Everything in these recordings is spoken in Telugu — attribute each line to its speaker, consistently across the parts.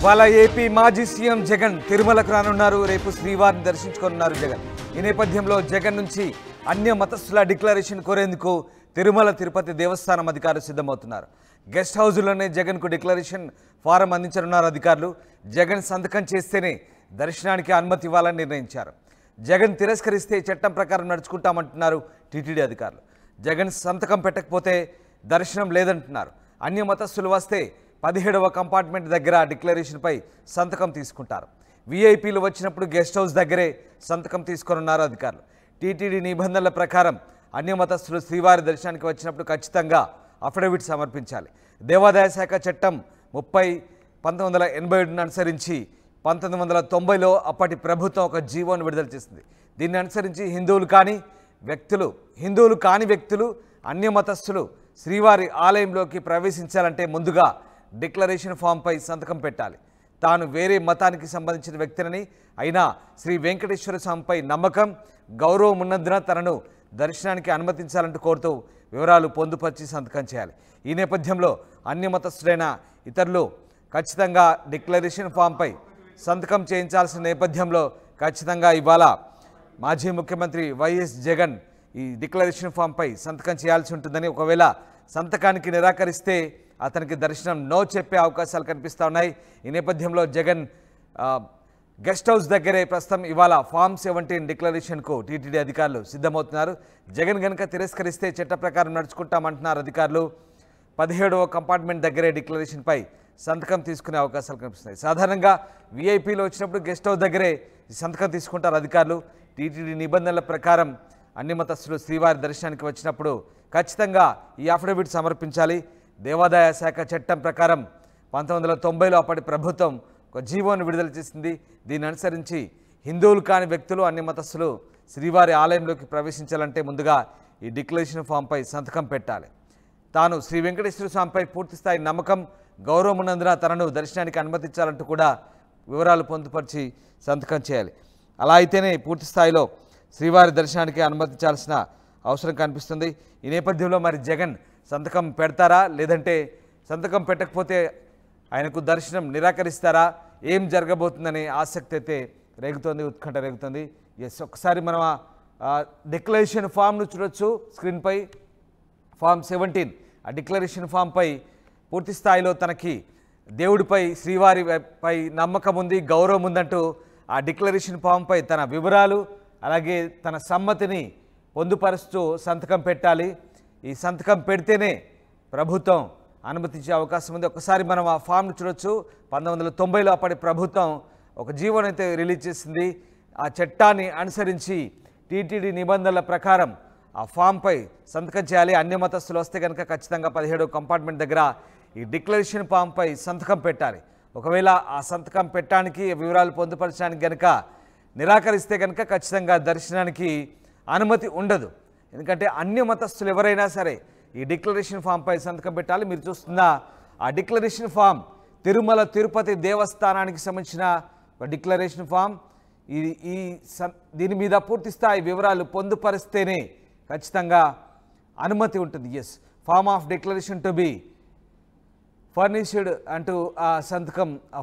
Speaker 1: వాళ్ళ ఏపీ మాజీ సీఎం జగన్ తిరుమలకు రానున్నారు. రేపు శ్రీవారిని దర్శించుకోనున్నారు జగన్. ఈ నేపథ్యంలో జగన్ నుంచి అన్య మతస్థుల డిక్లరేషన్ కోరేందుకు తిరుమల తిరుపతి దేవస్థానం అధికారులు సిద్ధమవుతున్నారు. గెస్ట్ హౌస్లోనే జగన్కు డిక్లరేషన్ ఫారం అందించనున్నారు అధికారులు. జగన్ సంతకం చేస్తేనే దర్శనానికి అనుమతి ఇవ్వాలని నిర్ణయించారు. జగన్ తిరస్కరిస్తే చట్టం ప్రకారం నడుచుకుంటామంటున్నారు టీటీడీ అధికారులు. జగన్ సంతకం పెట్టకపోతే దర్శనం లేదంటున్నారు. అన్య మతస్థులు వస్తే 17వ కంపార్ట్మెంట్ దగ్గర డిక్లరేషన్పై సంతకం తీసుకుంటారు. వీఐపీలు వచ్చినప్పుడు గెస్ట్ హౌస్ దగ్గరే సంతకం తీసుకోనున్నారు అధికారులు. టీటీడీ నిబంధనల ప్రకారం అన్య మతస్థులు శ్రీవారి దర్శనానికి వచ్చినప్పుడు ఖచ్చితంగా అఫిడవిట్ సమర్పించాలి. దేవాదాయ శాఖ చట్టం 30/1987ను అనుసరించి 1990లో అప్పటి ప్రభుత్వం ఒక జీవోను విడుదల చేసింది. దీన్ని అనుసరించి హిందువులు కాని వ్యక్తులు అన్య మతస్థులు శ్రీవారి ఆలయంలోకి ప్రవేశించాలంటే ముందుగా డిక్లరేషన్ ఫామ్పై సంతకం పెట్టాలి. తాను వేరే మతానికి సంబంధించిన వ్యక్తిని అయినా శ్రీ వెంకటేశ్వర స్వామిపై నమ్మకం, గౌరవం ఉన్నందున తనను దర్శనానికి అనుమతించాలంటూ కోరుతూ వివరాలు పొందుపరిచి సంతకం చేయాలి. ఈ నేపథ్యంలో అన్య మతస్థులైన ఇతరులు ఖచ్చితంగా డిక్లరేషన్ ఫామ్పై సంతకం చేయించాల్సిన నేపథ్యంలో ఖచ్చితంగా ఇవాళ మాజీ ముఖ్యమంత్రి వైఎస్ జగన్ ఈ డిక్లరేషన్ ఫామ్పై సంతకం చేయాల్సి ఉంటుందని, ఒకవేళ సంతకానికి నిరాకరిస్తే అతనికి దర్శనం నో చెప్పే అవకాశాలు కనిపిస్తూ ఉన్నాయి. ఈ నేపథ్యంలో జగన్ గెస్ట్ హౌస్ దగ్గరే ప్రస్తుతం ఇవాళ ఫామ్ 17 డిక్లరేషన్కు టీటీడీ అధికారులు సిద్ధమవుతున్నారు. జగన్ కనుక తిరస్కరిస్తే చట్ట ప్రకారం నడుచుకుంటామంటున్నారు అధికారులు. 17వ కంపార్ట్మెంట్ దగ్గరే డిక్లరేషన్పై సంతకం తీసుకునే అవకాశాలు కనిపిస్తున్నాయి. సాధారణంగా వీఐపీలో వచ్చినప్పుడు గెస్ట్ హౌస్ దగ్గరే సంతకం తీసుకుంటారు అధికారులు. టీటీడీ నిబంధనల ప్రకారం అన్ని మతస్థులు శ్రీవారి దర్శనానికి వచ్చినప్పుడు ఖచ్చితంగా ఈ అఫిడవిట్ సమర్పించాలి. దేవాదాయ శాఖ చట్టం ప్రకారం 1990లో అప్పటి ప్రభుత్వం ఒక జీవోను విడుదల చేసింది. దీన్ని అనుసరించి హిందువులు కాని వ్యక్తులు అన్ని మతస్థులు శ్రీవారి ఆలయంలోకి ప్రవేశించాలంటే ముందుగా ఈ డిక్లరేషన్ ఫామ్పై సంతకం పెట్టాలి. తాను శ్రీ వెంకటేశ్వర స్వామిపై పూర్తిస్థాయి నమ్మకం, గౌరవం ఉన్నందున తనను దర్శనానికి అనుమతించాలంటూ కూడా వివరాలు పొందుపరిచి సంతకం చేయాలి. అలా అయితేనే పూర్తి స్థాయిలో శ్రీవారి దర్శనానికి అనుమతించాల్సిన అవసరం కనిపిస్తుంది. ఈ నేపథ్యంలో మరి జగన్ సంతకం పెడతారా, లేదంటే సంతకం పెట్టకపోతే ఆయనకు దర్శనం నిరాకరిస్తారా, ఏం జరగబోతుందనే ఆసక్తి అయితే రేగుతోంది, ఉత్కంఠ రేగుతుంది. ఎస్, ఒకసారి మనం డిక్లరేషన్ ఫామ్ను చూడొచ్చు స్క్రీన్పై. ఫామ్ 17 ఆ డిక్లరేషన్ ఫామ్పై పూర్తి స్థాయిలో తనకి దేవుడిపై శ్రీవారిపై నమ్మకం ఉంది, గౌరవం ఉందంటూ ఆ డిక్లరేషన్ ఫామ్పై తన వివరాలు అలాగే తన సమ్మతిని పొందుపరుస్తూ సంతకం పెట్టాలి. ఈ సంతకం పెడితేనే ప్రభుత్వం అనుమతించే అవకాశం ఉంది. ఒకసారి మనం ఆ ఫామ్ను చూడొచ్చు. 1990లో అప్పటి ప్రభుత్వం ఒక జీవోని అయితే రిలీజ్ చేసింది. ఆ చట్టాన్ని అనుసరించి టీటీడీ నిబంధనల ప్రకారం ఆ ఫామ్పై సంతకం చేయాలి. అన్య మతస్థులు వస్తే కనుక ఖచ్చితంగా 17వ కంపార్ట్మెంట్ దగ్గర ఈ డిక్లరేషన్ ఫామ్పై సంతకం పెట్టాలి. ఒకవేళ ఆ సంతకం పెట్టడానికి వివరాలు పొందుపరచడానికి కనుక నిరాకరిస్తే కనుక ఖచ్చితంగా దర్శనానికి అనుమతి ఉండదు. ఎందుకంటే అన్య మతస్థులు ఎవరైనా సరే ఈ డిక్లరేషన్ ఫామ్పై సంతకం పెట్టాలి. మీరు చూస్తున్న ఆ డిక్లరేషన్ ఫామ్ తిరుమల తిరుపతి దేవస్థానానికి సంబంధించిన డిక్లరేషన్ ఫామ్. దీని మీద పూర్తి స్థాయి వివరాలు పొందుపరిస్తేనే ఖచ్చితంగా అనుమతి ఉంటుంది. Yes, form of declaration to be furnished అంటూ ఆ సంతకం ఆ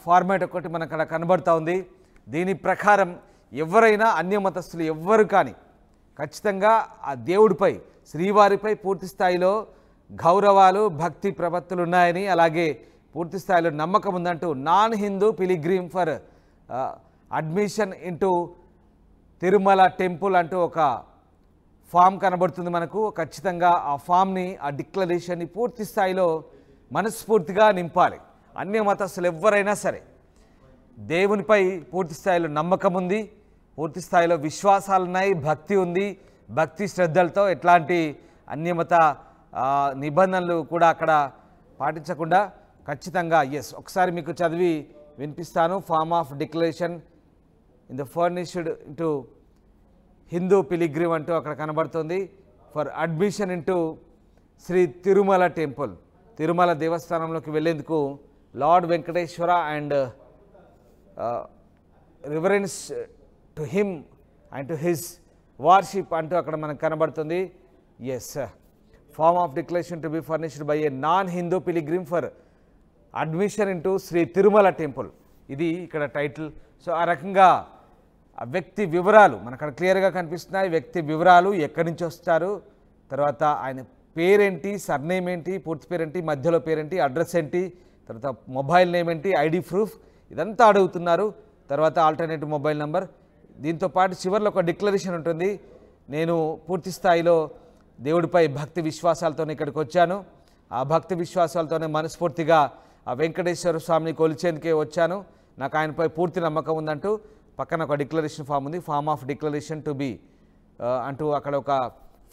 Speaker 1: ఫార్మాట్ ఒకటి మనకు అక్కడ కనబడుతూ ఉంది. దీని ప్రకారం ఎవరైనా అన్య మతస్థులు ఎవ్వరు కానీ ఖచ్చితంగా ఆ దేవుడిపై శ్రీవారిపై పూర్తి స్థాయిలో గౌరవాలు, భక్తి ప్రపత్తులు ఉన్నాయని, అలాగే పూర్తి స్థాయిలో నమ్మకం ఉందంటూ non Hindu pilgrim for admission into Tirumala temple అంటూ ఒక ఫామ్ కనబడుతుంది మనకు. ఖచ్చితంగా ఆ ఫామ్ని, ఆ డిక్లరేషన్ని పూర్తి స్థాయిలో మనస్ఫూర్తిగా నింపాలి. అన్య మతస్థులు ఎవరైనా సరే దేవునిపై పూర్తి స్థాయిలో నమ్మకం ఉంది, పూర్తి స్థాయిలో విశ్వాసాలు ఉన్నాయి, భక్తి ఉంది. భక్తి శ్రద్ధలతో ఎట్లాంటి అన్యమత నిబంధనలు కూడా అక్కడ పాటించకుండా ఖచ్చితంగా ఎస్, ఒకసారి మీకు చదివి వినిపిస్తాను. Form of declaration in the furnished into Hindu pilgrim అంటూ అక్కడ కనబడుతుంది. For admission into Shri Tirumala temple, Tirumala దేవస్థానంలోకి వెళ్ళేందుకు lord Venkateswara and reverence to him and to his worship అంటూ అక్కడ మనకు కనబడుతుంది. Yes, form of declaration to be furnished by a non-Hindu pilgrim for admission into Shri Tirumala temple, ఇది ఇక్కడ టైటిల్. సో ఆ రకంగా ఆ వ్యక్తి వివరాలు మనకు అక్కడ క్లియర్గా కనిపిస్తున్నాయి. వ్యక్తి వివరాలు, ఎక్కడి నుంచి వస్తారు, తర్వాత ఆయన పేరేంటి, సర్నేమ్ ఏంటి, పూర్తి పేరేంటి, మధ్యలో పేరేంటి, అడ్రస్ ఏంటి, తర్వాత మొబైల్ నేమ్ ఏంటి, ఐడి ప్రూఫ్, ఇదంతా అడుగుతున్నారు. తర్వాత ఆల్టర్నేటివ్ మొబైల్ నెంబర్. దీంతో పాటు చివరిలో ఒక డిక్లరేషన్ ఉంటుంది. నేను పూర్తి స్థాయిలో దేవుడిపై భక్తి విశ్వాసాలతోనే ఇక్కడికి వచ్చాను, ఆ భక్తి విశ్వాసాలతోనే మనస్ఫూర్తిగా ఆ వెంకటేశ్వర స్వామిని కొలిచేందుకే వచ్చాను, నాకు ఆయనపై పూర్తి నమ్మకం ఉందంటూ పక్కన ఒక డిక్లరేషన్ ఫామ్ ఉంది. Form of declaration to be అంటూ అక్కడ ఒక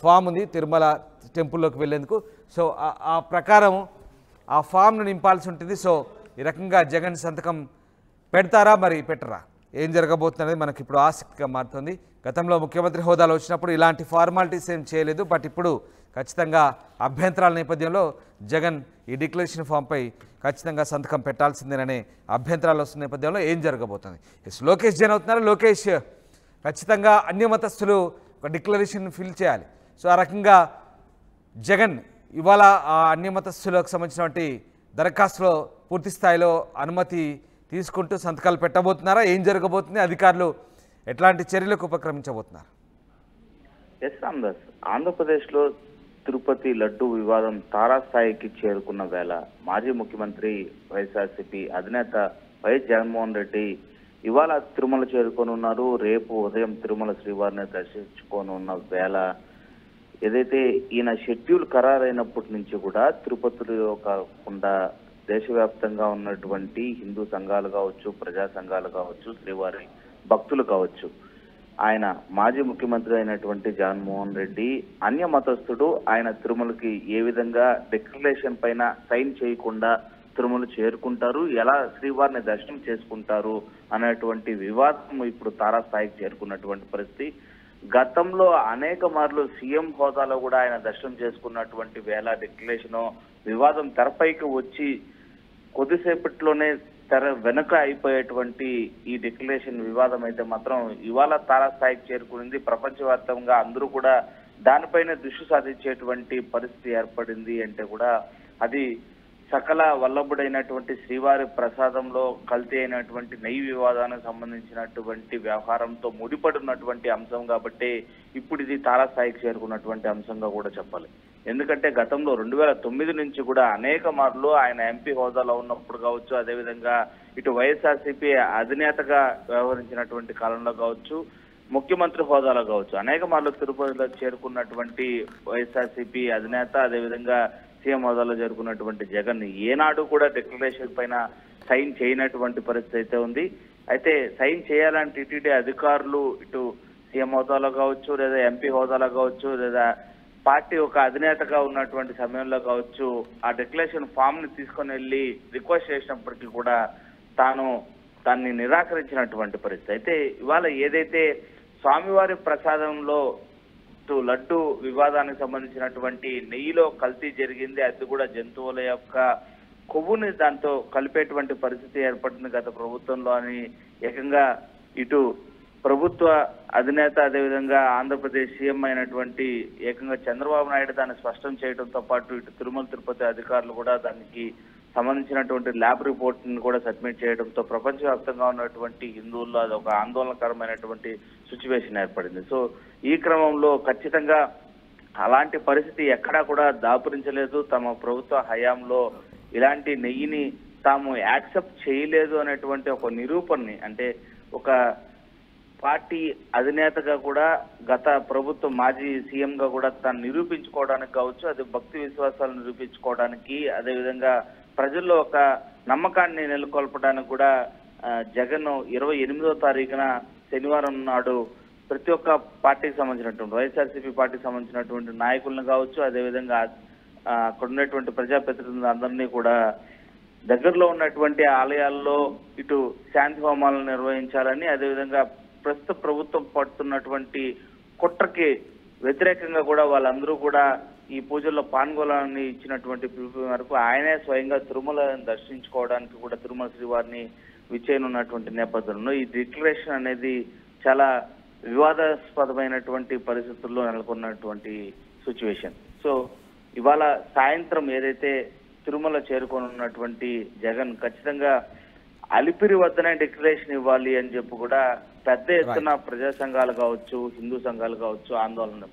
Speaker 1: ఫామ్ ఉంది తిరుమల టెంపుల్లోకి వెళ్ళేందుకు. సో ఆ ప్రకారం ఆ ఫామ్ను నింపాల్సి ఉంటుంది. సో ఈ రకంగా జగన్ సంతకం పెడతారా మరి పెట్టరా, ఏం జరగబోతున్నది మనకి ఇప్పుడు ఆసక్తిగా మారుతుంది. గతంలో ముఖ్యమంత్రి హోదాలో వచ్చినప్పుడు ఇలాంటి ఫార్మాలిటీస్ ఏం చేయలేదు, బట్ ఇప్పుడు ఖచ్చితంగా అభ్యంతరాల నేపథ్యంలో జగన్ ఈ డిక్లరేషన్ ఫామ్పై ఖచ్చితంగా సంతకం పెట్టాల్సిందేననే అభ్యంతరాలు వస్తున్న నేపథ్యంలో ఏం జరగబోతుంది. లోకేష్ జైన్ అవుతున్నారు. లోకేష్, ఖచ్చితంగా అన్యమతస్థులు ఒక డిక్లరేషన్ ఫిల్ చేయాలి. సో ఆ రకంగా జగన్ ఇవాళ ఆ అన్యమతస్థులకు సంబంధించినటువంటి దరఖాస్తులో పూర్తి స్థాయిలో అనుమతి తీసుకుంటూ సంతకాలు పెట్టబోతున్నారా, ఏం జరగబోతుంది, అధికారులు ఎట్లాంటి చర్యలకు ఉపక్రమించబోతున్నారు?
Speaker 2: ఎస్ రామదాస్, ఆంధ్రప్రదేశ్లో తిరుపతి లడ్డు వివాదం తారాస్థాయికి చేరుకున్న వేళ మాజీ ముఖ్యమంత్రి వైఎస్ఆర్సీపీ అధినేత వైఎస్ జగన్మోహన్ రెడ్డి ఇవాళ తిరుమల చేరుకోనున్నారు. రేపు ఉదయం తిరుమల శ్రీవారిని దర్శించుకోనున్న వేళ ఏదైతే ఈయన షెడ్యూల్ ఖరారైనప్పటి నుంచి కూడా తిరుపతిలో కాకుండా దేశవ్యాప్తంగా ఉన్నటువంటి హిందూ సంఘాలు కావచ్చు, ప్రజా సంఘాలు కావచ్చు, శ్రీవారి భక్తులు కావచ్చు, ఆయన మాజీ ముఖ్యమంత్రి అయినటువంటి జగన్మోహన్ రెడ్డి అన్య మతస్థుడు, ఆయన తిరుమలకి ఏ విధంగా డిక్లరేషన్ పైన సైన్ చేయకుండా తిరుమల చేరుకుంటారు, ఎలా శ్రీవారిని దర్శనం చేసుకుంటారు అనేటువంటి వివాదం ఇప్పుడు తారాస్థాయికి చేరుకున్నటువంటి పరిస్థితి. గతంలో అనేక మార్లు సీఎం హోదాలో కూడా ఆయన దర్శనం చేసుకున్నటువంటి వేళ డిక్లరేషన్ వివాదం తెరపైకి వచ్చి కొద్దిసేపట్లోనే తెర వెనుక అయిపోయేటువంటి ఈ డిక్లరేషన్ వివాదం అయితే మాత్రం ఇవాళ తారాస్థాయికి చేరుకునింది. ప్రపంచవ్యాప్తంగా అందరూ కూడా దానిపైన దృష్టి సాధించేటువంటి పరిస్థితి ఏర్పడింది. అంటే కూడా అది సకల వల్లభుడైనటువంటి శ్రీవారి ప్రసాదంలో కల్తీ అయినటువంటి నెయ్యి వివాదానికి సంబంధించినటువంటి వ్యవహారంతో ముడిపడినటువంటి అంశం కాబట్టి ఇప్పుడు ఇది తారాస్థాయికి చేరుకున్నటువంటి అంశంగా కూడా చెప్పాలి. ఎందుకంటే గతంలో 2009 నుంచి కూడా అనేక మార్లు ఆయన ఎంపీ హోదాలో ఉన్నప్పుడు కావచ్చు, అదేవిధంగా ఇటు వైఎస్ఆర్సీపీ అధినేతగా వ్యవహరించినటువంటి కాలంలో కావచ్చు, ముఖ్యమంత్రి హోదాలో కావచ్చు, అనేక మార్లు తిరుపతిలో చేరుకున్నటువంటి వైఎస్ఆర్సీపీ అధినేత, అదేవిధంగా సీఎం హోదాలో జరుగుతున్నటువంటి జగన్ ఏనాడు కూడా డిక్లరేషన్ పైన సైన్ చేయనటువంటి పరిస్థితి అయితే ఉంది. అయితే సైన్ చేయాలంటే టీటీడీ అధికారులు ఇటు సీఎం హోదాలో కావచ్చు, లేదా ఎంపీ హోదాలో కావచ్చు, లేదా పార్టీ ఒక అధినేతగా ఉన్నటువంటి సమయంలో కావచ్చు, ఆ డిక్లరేషన్ ఫామ్ ని తీసుకొని వెళ్ళి రిక్వెస్ట్ చేసినప్పటికీ కూడా తాను దాన్ని నిరాకరించినటువంటి పరిస్థితి. అయితే ఇవాళ ఏదైతే స్వామివారి ప్రసాదంలో లడ్డు వివాదానికి సంబంధించినటువంటి నెయ్యిలో కల్తీ జరిగింది, అది కూడా జంతువుల యొక్క కొవ్వుని దాంతో కలిపేటువంటి పరిస్థితి ఏర్పడింది గత ప్రభుత్వంలో అని ఏకంగా ఇటు ప్రభుత్వ అధినేత, అదేవిధంగా ఆంధ్రప్రదేశ్ సీఎం అయినటువంటి ఏకంగా చంద్రబాబు నాయుడు దాన్ని స్పష్టం చేయడంతో పాటు ఇటు తిరుమల తిరుపతి అధికారులు కూడా దానికి సంబంధించినటువంటి ల్యాబ్ రిపోర్ట్ ని కూడా సబ్మిట్ చేయడంతో ప్రపంచవ్యాప్తంగా ఉన్నటువంటి హిందువుల్లో అది ఒక ఆందోళనకరమైనటువంటి సిచ్యువేషన్ ఏర్పడింది. సో ఈ క్రమంలో ఖచ్చితంగా అలాంటి పరిస్థితి ఎక్కడా కూడా దాపురించలేదు. తమ ప్రభుత్వ హయాంలో ఇలాంటి నెయ్యిని తాము యాక్సెప్ట్ చేయలేదు అనేటువంటి ఒక నిరూపణని, అంటే ఒక పార్టీ అధినేతగా కూడా గత ప్రభుత్వం మాజీ సీఎం గా కూడా తాను నిరూపించుకోవడానికి కావచ్చు, అది భక్తి విశ్వాసాలు నిరూపించుకోవడానికి, అదేవిధంగా ప్రజల్లో ఒక నమ్మకాన్ని నెలకొల్పడానికి కూడా జగన్ 28వ తారీఖున శనివారం నాడు ప్రతి ఒక్క పార్టీకి సంబంధించినటువంటి వైఎస్ఆర్సీపీ పార్టీకి సంబంధించినటువంటి నాయకులను కావచ్చు, అదేవిధంగా అక్కడ ఉన్నటువంటి ప్రజాప్రతినిధులు అందరినీ కూడా దగ్గరలో ఉన్నటువంటి ఆలయాల్లో ఇటు శాంతి హోమాలను నిర్వహించాలని, అదేవిధంగా ప్రస్తుత ప్రభుత్వం పడుతున్నటువంటి కుట్రకి వ్యతిరేకంగా కూడా వాళ్ళందరూ కూడా ఈ పూజల్లో పాల్గొనాలని ఇచ్చినటువంటి పిలుపు మేరకు ఆయనే స్వయంగా తిరుమలను దర్శించుకోవడానికి కూడా తిరుమల శ్రీవారిని విచ్చేయనున్నటువంటి నేపథ్యంలో ఈ డిక్లరేషన్ అనేది చాలా వివాదాస్పదమైనటువంటి పరిస్థితుల్లో నెలకొన్నటువంటి సిచ్యువేషన్. సో ఇవాళ సాయంత్రం ఏదైతే తిరుమల చేరుకోనున్నటువంటి జగన్ ఖచ్చితంగా అలిపిరి వద్దనే డిక్లరేషన్ ఇవ్వాలి అని చెప్పి కూడా పెద్ద ఎత్తున ప్రజా సంఘాలు కావచ్చు, హిందూ సంఘాలు కావచ్చు ఆందోళన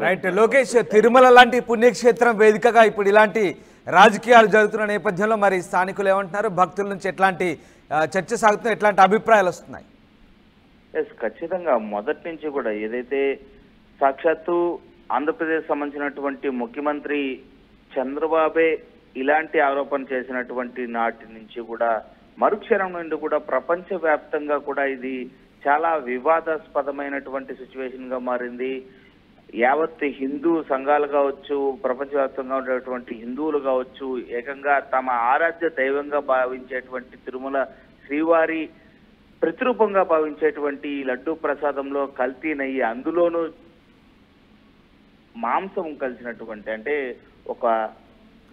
Speaker 1: రైట్. లోకేష్, తిరుమల లాంటి పుణ్యక్షేత్రం వేదికగా ఇప్పుడు ఇలాంటి రాజకీయాలు జరుగుతున్న నేపథ్యంలో మరి స్థానికులు ఏమంటున్నారు, భక్తుల నుంచి ఎట్లాంటి చర్చ సాగుతున్నా, ఎట్లాంటి అభిప్రాయాలు వస్తున్నాయి?
Speaker 2: ఎస్, ఖచ్చితంగా మొదటి నుంచి కూడా ఏదైతే సాక్షాత్తు ఆంధ్రప్రదేశ్ సంబంధించినటువంటి ముఖ్యమంత్రి చంద్రబాబే ఇలాంటి ఆరోపణ చేసినటువంటి నాటి నుంచి కూడా మరుక్షణం నుండి కూడా ప్రపంచవ్యాప్తంగా కూడా ఇది చాలా వివాదాస్పదమైనటువంటి సిచ్యువేషన్ గా మారింది. యావత్ హిందూ సంఘాలు కావచ్చు, ప్రపంచవ్యాప్తంగా ఉన్నటువంటి హిందువులు కావచ్చు, ఏకంగా తమ ఆరాధ్య దైవంగా భావించేటువంటి తిరుమల శ్రీవారి ప్రతిరూపంగా భావించేటువంటి లడ్డూ ప్రసాదంలో కల్తీ నెయ్యి, అందులోనూ మాంసం కలిసినటువంటి, అంటే ఒక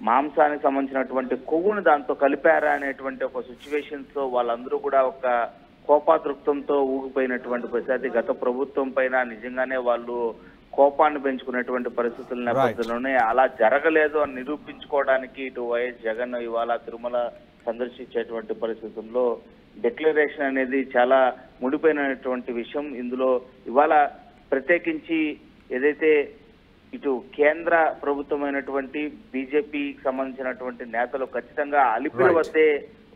Speaker 2: మాంసానికి సంబంధించినటువంటి కొవ్వును దాంతో కలిపారా అనేటువంటి ఒక సిచ్యువేషన్స్ తో వాళ్ళందరూ కూడా ఒక కోపాతృప్తంతో ఊగిపోయినటువంటి పరిస్థితి. గత ప్రభుత్వం పైన నిజంగానే వాళ్ళు కోపాన్ని పెంచుకునేటువంటి పరిస్థితుల నేపథ్యంలోనే అలా జరగలేదు అని నిరూపించుకోవడానికి ఇటు వైఎస్ జగన్ ఇవాళ తిరుమల సందర్శించేటువంటి పరిస్థితుల్లో డిక్లరేషన్ అనేది చాలా ముడిపోయినటువంటి విషయం. ఇందులో ఇవాళ ప్రత్యేకించి ఏదైతే ఇటు కేంద్ర ప్రభుత్వమైనటువంటి బీజేపీకి సంబంధించినటువంటి నేతలు ఖచ్చితంగా అలిపిరి వద్దే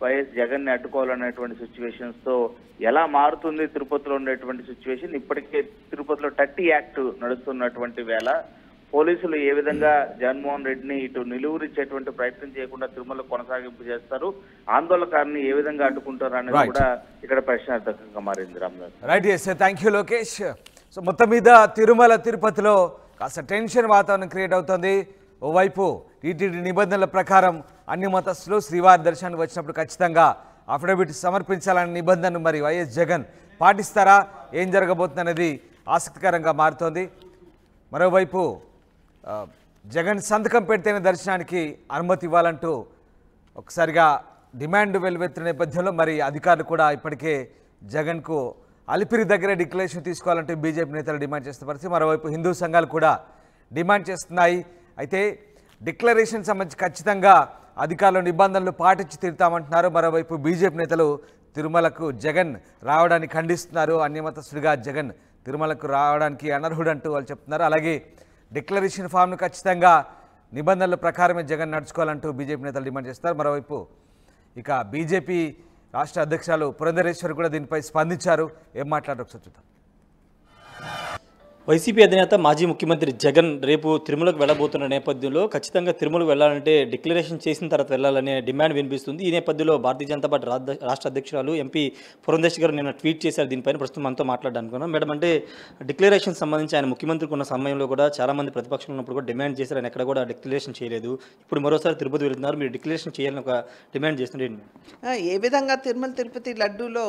Speaker 2: వైఎస్ జగన్ ని అడ్డుకోవాలనేటువంటి సిచ్యువేషన్స్ తో ఎలా మారుతుంది తిరుపతిలో ఉండేటువంటి సిచ్యువేషన్. ఇప్పటికే తిరుపతిలో 30 యాక్ట్ నడుస్తున్నటువంటి వేళ పోలీసులు ఏ విధంగా జగన్మోహన్ రెడ్డిని ఇటు నిలువురిచ్చేటువంటి ప్రయత్నం చేయకుండా తిరుమల కొనసాగింపు చేస్తారు, ఆందోళనకారుని ఏ విధంగా అడ్డుకుంటారు అనేది కూడా ఇక్కడ ప్రశ్నార్థకంగా మారింది. Ramdas,
Speaker 1: right. Yes, thank you Lokesh. So మొత్తం మీద తిరుమల తిరుపతిలో కాస్త టెన్షన్ వాతావరణం క్రియేట్ అవుతుంది. ఓవైపు టీటీడీ నిబంధనల ప్రకారం అన్ని మతస్థులు శ్రీవారి దర్శనానికి వచ్చినప్పుడు ఖచ్చితంగా అఫిడవిట్ సమర్పించాలనే నిబంధనను మరి వైఎస్ జగన్ పాటిస్తారా, ఏం జరగబోతుంది అనేది ఆసక్తికరంగా మారుతోంది. మరోవైపు జగన్ సంతకం పెడితేనే దర్శనానికి అనుమతి ఇవ్వాలంటూ ఒకసారిగా డిమాండ్ వెలువెత్తిన నేపథ్యంలో మరి అధికారులు కూడా ఇప్పటికే జగన్కు అలిపిరి దగ్గర డిక్లరేషన్ తీసుకోవాలంటే బీజేపీ నేతలు డిమాండ్ చేస్తున్న పరిస్థితి. మరోవైపు హిందూ సంఘాలు కూడా డిమాండ్ చేస్తున్నాయి. అయితే డిక్లరేషన్ సంబంధించి ఖచ్చితంగా అధికారులు నిబంధనలు పాటించి తీరుతామంటున్నారు. మరోవైపు బీజేపీ నేతలు తిరుమలకు జగన్ రావడానికి ఖండిస్తున్నారు. అన్యమతస్తుడిగా జగన్ తిరుమలకు రావడానికి అనర్హుడంటూ వాళ్ళు చెప్తున్నారు. అలాగే డిక్లరేషన్ ఫామ్ను ఖచ్చితంగా నిబంధనల ప్రకారమే జగన్ నడుచుకోవాలంటూ బీజేపీ నేతలు డిమాండ్ చేస్తారు. మరోవైపు ఇక బీజేపీ రాష్ట్ర అధ్యక్షురాలు పురంధరేశ్వరి కూడా దీనిపై స్పందించారు. ఏం మాట్లాడారు ఒకసారి చూద్దాం.
Speaker 3: వైసీపీ అధినేత మాజీ ముఖ్యమంత్రి జగన్ రేపు తిరుమలకు వెళ్ళబోతున్న నేపథ్యంలో ఖచ్చితంగా తిరుమలకు వెళ్ళాలంటే డిక్లరేషన్ చేసిన తర్వాత వెళ్ళాలనే డిమాండ్ వినిపిస్తుంది. ఈ నేపథ్యంలో భారతీయ జనతా పార్టీ రాష్ట్ర అధ్యక్షురాలు ఎంపీ పురంధేశ్వరి గారు నిన్న ట్వీట్ చేశారు. దీనిపైన ప్రస్తుతం మనతో మాట్లాడడానికి మేడం, అంటే డిక్లరేషన్ సంబంధించి ఆయన ముఖ్యమంత్రికి ఉన్న సమయంలో కూడా చాలామంది ప్రతిపక్షంలో ఉన్నప్పుడు కూడా డిమాండ్ చేశారు, ఆయన ఎక్కడ కూడా డిక్లరేషన్ చేయలేదు. ఇప్పుడు మరోసారి తిరుపతి వెళ్తున్నారు, మీరు డిక్లరేషన్ చేయాలని ఒక డిమాండ్ చేస్తున్నారు.
Speaker 4: ఏ విధంగా తిరుమల తిరుపతి లడ్డూలో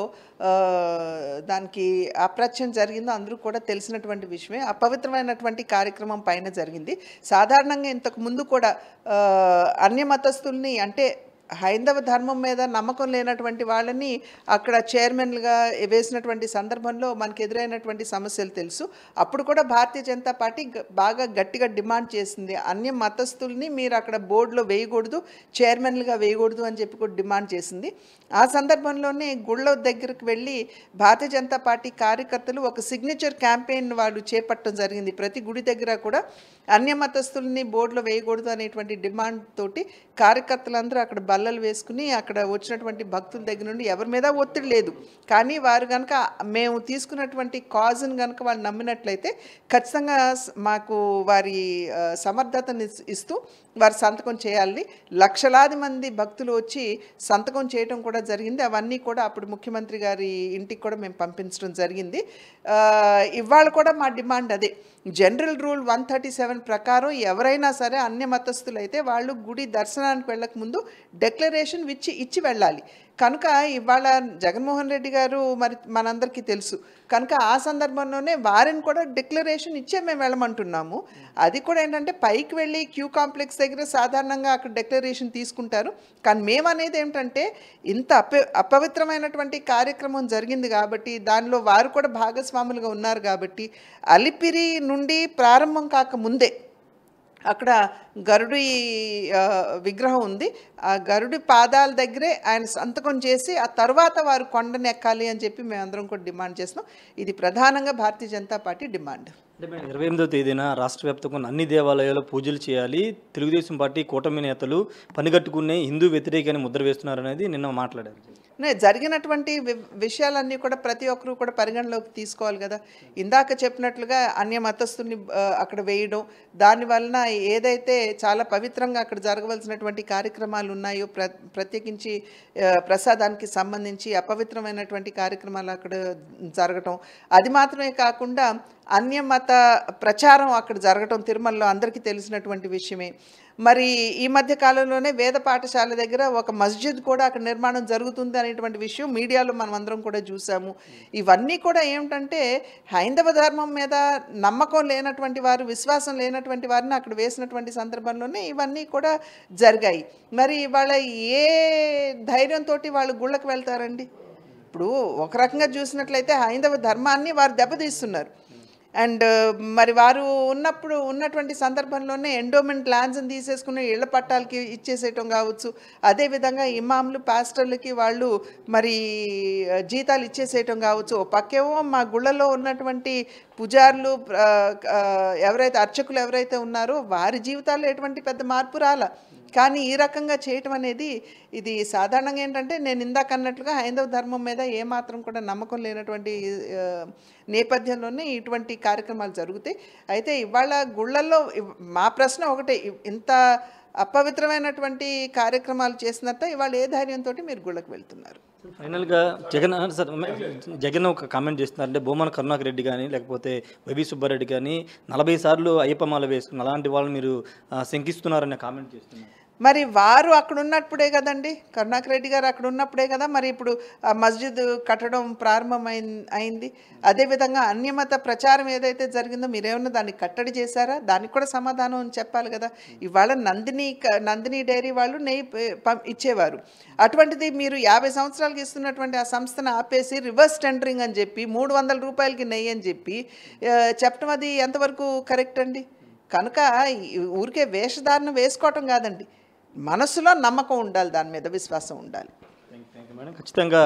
Speaker 4: దానికి అప్రత్యం జరిగిందో అందరూ కూడా తెలిసినటువంటి విషయమే. అపవిత్రమైనటువంటి కార్యక్రమం పైన జరిగింది. సాధారణంగా ఇంతకు ముందు కూడా అన్య మతస్థుల్ని, అంటే హైందవ ధర్మం మీద నమ్మకం లేనటువంటి వాళ్ళని అక్కడ చైర్మన్లుగా వేసినటువంటి సందర్భంలో మనకు ఎదురైనటువంటి సమస్యలు తెలుసు. అప్పుడు కూడా భారతీయ జనతా పార్టీ బాగా గట్టిగా డిమాండ్ చేసింది, అన్య మతస్థుల్ని మీరు అక్కడ బోర్డులో వేయకూడదు, చైర్మన్లుగా వేయకూడదు అని చెప్పి కూడా డిమాండ్ చేసింది. ఆ సందర్భంలోనే గుళ్ళ దగ్గరికి వెళ్ళి భారతీయ జనతా పార్టీ కార్యకర్తలు ఒక సిగ్నేచర్ క్యాంపెయిన్ వాళ్ళు చేపట్టడం జరిగింది. ప్రతి గుడి దగ్గర కూడా అన్య మతస్థుల్ని బోర్డులో వేయకూడదు అనేటువంటి డిమాండ్ తోటి కార్యకర్తలందరూ అక్కడ బల్లలు వేసుకుని అక్కడ వచ్చినటువంటి భక్తుల దగ్గర నుండి ఎవరి మీద ఒత్తిడి లేదు, కానీ వారు కనుక మేము తీసుకున్నటువంటి కాజ్ని కనుక వాళ్ళు నమ్మినట్లయితే ఖచ్చితంగా మాకు వారి సమర్థతని ఇస్తూ వారు సంతకం చేయాలని లక్షలాది మంది భక్తులు వచ్చి సంతకం చేయడం కూడా జరిగింది. అవన్నీ కూడా అప్పుడు ముఖ్యమంత్రి గారి ఇంటికి కూడా మేము పంపించడం జరిగింది. ఇవాళ కూడా మా డిమాండ్ అదే. జనరల్ రూల్ 137 ప్రకారం ఎవరైనా సరే అన్య మతస్థులు అయితే వాళ్ళు గుడి దర్శనానికి వెళ్ళక ముందు డిక్లరేషన్ ఇచ్చి వెళ్ళాలి. కనుక ఇవాళ జగన్మోహన్ రెడ్డి గారు మరి మనందరికీ తెలుసు కనుక ఆ సందర్భంలోనే వారిని కూడా డిక్లరేషన్ ఇచ్చే మేము వెళ్ళమంటున్నాము. అది కూడా ఏంటంటే పైకి వెళ్ళి క్యూ కాంప్లెక్స్ దగ్గర సాధారణంగా అక్కడ డిక్లరేషన్ తీసుకుంటారు, కానీ మేము అనేది ఏమిటంటే ఇంత అపవిత్రమైనటువంటి కార్యక్రమం జరిగింది కాబట్టి దానిలో వారు కూడా భాగస్వాములుగా ఉన్నారు కాబట్టి అలిపిరి నుండి ప్రారంభం కాక ముందే అక్కడ గరుడి విగ్రహం ఉంది. ఆ గరుడి పాదాల దగ్గరే ఆయన సంతకం చేసి ఆ తర్వాత వారు కొండను ఎక్కాలి అని చెప్పి మేమందరం కూడా డిమాండ్ చేస్తున్నాం. ఇది ప్రధానంగా భారతీయ జనతా పార్టీ డిమాండ్.
Speaker 3: అంటే మేడం 28వ తేదీన రాష్ట్ర వ్యాప్తంగా ఉన్న అన్ని దేవాలయాల్లో పూజలు చేయాలి, తెలుగుదేశం పార్టీ కూటమి నేతలు పనిగట్టుకునే హిందూ వ్యతిరేకాన్ని ముద్ర వేస్తున్నారనేది నిన్న మాట్లాడారు.
Speaker 4: జరిగినటువంటి విషయాలన్నీ కూడా ప్రతి ఒక్కరూ కూడా పరిగణలోకి తీసుకోవాలి కదా. ఇందాక చెప్పినట్లుగా అన్య మతస్థుల్ని అక్కడ వేయడం, దానివలన ఏదైతే చాలా పవిత్రంగా అక్కడ జరగవలసినటువంటి కార్యక్రమాలు ఉన్నాయో ప్రత్యేకించి ప్రసాదానికి సంబంధించి అపవిత్రమైనటువంటి కార్యక్రమాలు అక్కడ జరగటం, అది మాత్రమే కాకుండా అన్యమత ప్రచారం అక్కడ జరగటం తిరుమలలో అందరికీ తెలిసినటువంటి విషయమే. మరి ఈ మధ్య కాలంలోనే వేద పాఠశాల దగ్గర ఒక మస్జిద్ కూడా అక్కడ నిర్మాణం జరుగుతుంది అనేటువంటి విషయం మీడియాలో మనం అందరం కూడా చూసాము. ఇవన్నీ కూడా ఏమిటంటే హైందవ ధర్మం మీద నమ్మకం లేనటువంటి వారు, విశ్వాసం లేనటువంటి వారిని అక్కడ వేసినటువంటి సందర్భంలోనే ఇవన్నీ కూడా జరిగాయి. మరి వాళ్ళ ఏ ధైర్యంతో వాళ్ళు గుళ్ళకు వెళ్తారండి? ఇప్పుడు ఒక రకంగా చూసినట్లయితే హైందవ ధర్మాన్ని వారు దెబ్బతీస్తున్నారు. అండ్ మరి వారు ఉన్నటువంటి సందర్భంలోనే ఎండోమెంట్ ల్యాండ్స్ని తీసేసుకుని ఇళ్ల పట్టాలకి ఇచ్చేసేయటం కావచ్చు, అదేవిధంగా ఇమాంలు పాస్టర్లకి వాళ్ళు మరి జీతాలు ఇచ్చేసేయటం కావచ్చు. ఓ పక్కేమో మా గుళ్ళలో ఉన్నటువంటి పుజారులు ఎవరైతే అర్చకులు ఎవరైతే ఉన్నారో వారి జీవితాల్లో ఎటువంటి పెద్ద మార్పు రాల. కానీ ఈ రకంగా చేయటం అనేది ఇది సాధారణంగా ఏంటంటే నేను ఇందాక అన్నట్లుగా హైందవ ధర్మం మీద ఏమాత్రం కూడా నమ్మకం లేనటువంటి నేపథ్యంలోనే ఇటువంటి కార్యక్రమాలు జరుగుతాయి. అయితే ఇవాళ గుళ్ళల్లో మా ప్రశ్న ఒకటే, ఇంత అపవిత్రమైనటువంటి కార్యక్రమాలు చేసినట్ట ఇవాళ ఏ ధైర్యంతో మీరు గుళ్ళకు వెళ్తున్నారు?
Speaker 3: ఫైనల్గా జగన్ ఒక కామెంట్ చేస్తున్నారు. అంటే బొమ్మన కరుణాకర్ రెడ్డి కానీ లేకపోతే వైవి సుబ్బారెడ్డి కానీ 40 సార్లు అయ్యప్ప మాల వేసుకున్న అలాంటి వాళ్ళు మీరు శంకిస్తున్నారనే కామెంట్ చేస్తున్నారు.
Speaker 4: మరి వారు అక్కడ ఉన్నప్పుడే కదండి, కరుణాకర్ రెడ్డి గారు అక్కడ ఉన్నప్పుడే కదా మరి ఇప్పుడు మస్జిద్ కట్టడం అయింది. అదేవిధంగా అన్యమత ప్రచారం ఏదైతే జరిగిందో మీరేమన్నా దాన్ని కట్టడి చేశారా? దానికి కూడా సమాధానం చెప్పాలి కదా. ఇవాళ నందిని డైరీ వాళ్ళు నెయ్యి ఇచ్చేవారు. అటువంటిది మీరు 50 సంవత్సరాలకి ఇస్తున్నటువంటి ఆ సంస్థను ఆపేసి రివర్స్ టెండరింగ్ అని చెప్పి 300 రూపాయలకి నెయ్యి అని చెప్పి చెప్పడం అది ఎంతవరకు కరెక్ట్ అండి? కనుక ఊరికే వేషధారణ వేసుకోవటం కాదండి, మనసులో నమ్మకం ఉండాలి, దాని మీద విశ్వాసం ఉండాలి.
Speaker 3: మేడం ఖచ్చితంగా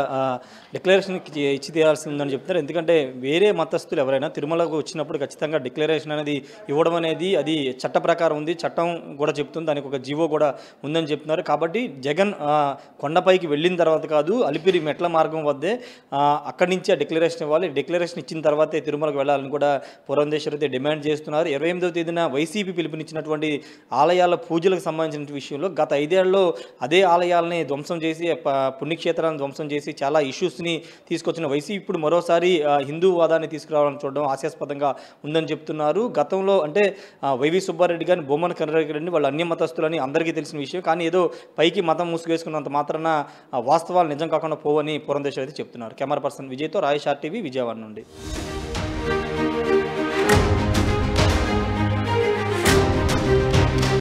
Speaker 3: డిక్లరేషన్ ఇచ్చి తీరాల్సి ఉందని చెప్తున్నారు. ఎందుకంటే వేరే మతస్థులు ఎవరైనా తిరుమలకు వచ్చినప్పుడు ఖచ్చితంగా డిక్లరేషన్ అనేది ఇవ్వడం అనేది అది చట్ట ప్రకారం ఉంది, చట్టం కూడా చెప్తుంది, దానికి ఒక జీవో కూడా ఉందని చెప్తున్నారు. కాబట్టి జగన్ కొండపైకి వెళ్ళిన తర్వాత కాదు, అలిపిరి మెట్ల మార్గం వద్దే అక్కడి నుంచి ఆ డిక్లరేషన్ ఇవ్వాలి. డిక్లరేషన్ ఇచ్చిన తర్వాతే తిరుమలకు వెళ్ళాలని కూడా పురంధేశ్వరి అయితే డిమాండ్ చేస్తున్నారు. 28వ తేదీన వైసీపీ పిలుపునిచ్చినటువంటి ఆలయాల పూజలకు సంబంధించిన విషయంలో గత 5 ఏళ్లలో అదే ఆలయాలని ధ్వంసం చేసి పుణ్యక్షేత్రాలను ధ్వంసం చేసి చాలా ఇష్యూస్ని తీసుకొచ్చిన వైసీపీ ఇప్పుడు మరోసారి హిందూ వాదాన్ని తీసుకురావాలని చూడడం హాస్యాస్పదంగా ఉందని చెప్తున్నారు. గతంలో అంటే వైవి సుబ్బారెడ్డి కానీ బొమ్మన కరుణాకర్ రెడ్డి వాళ్ళు అన్య మతస్థులని అందరికీ తెలిసిన విషయం. కానీ ఏదో పైకి మతం ముసుగేసుకున్నంత మాత్రాన వాస్తవాలు నిజం కాకుండా పోవని పురంధేశ్వరి అయితే చెప్తున్నారు. Camera person విజయ్తో Rayesh RTV Vijayawada నుండి.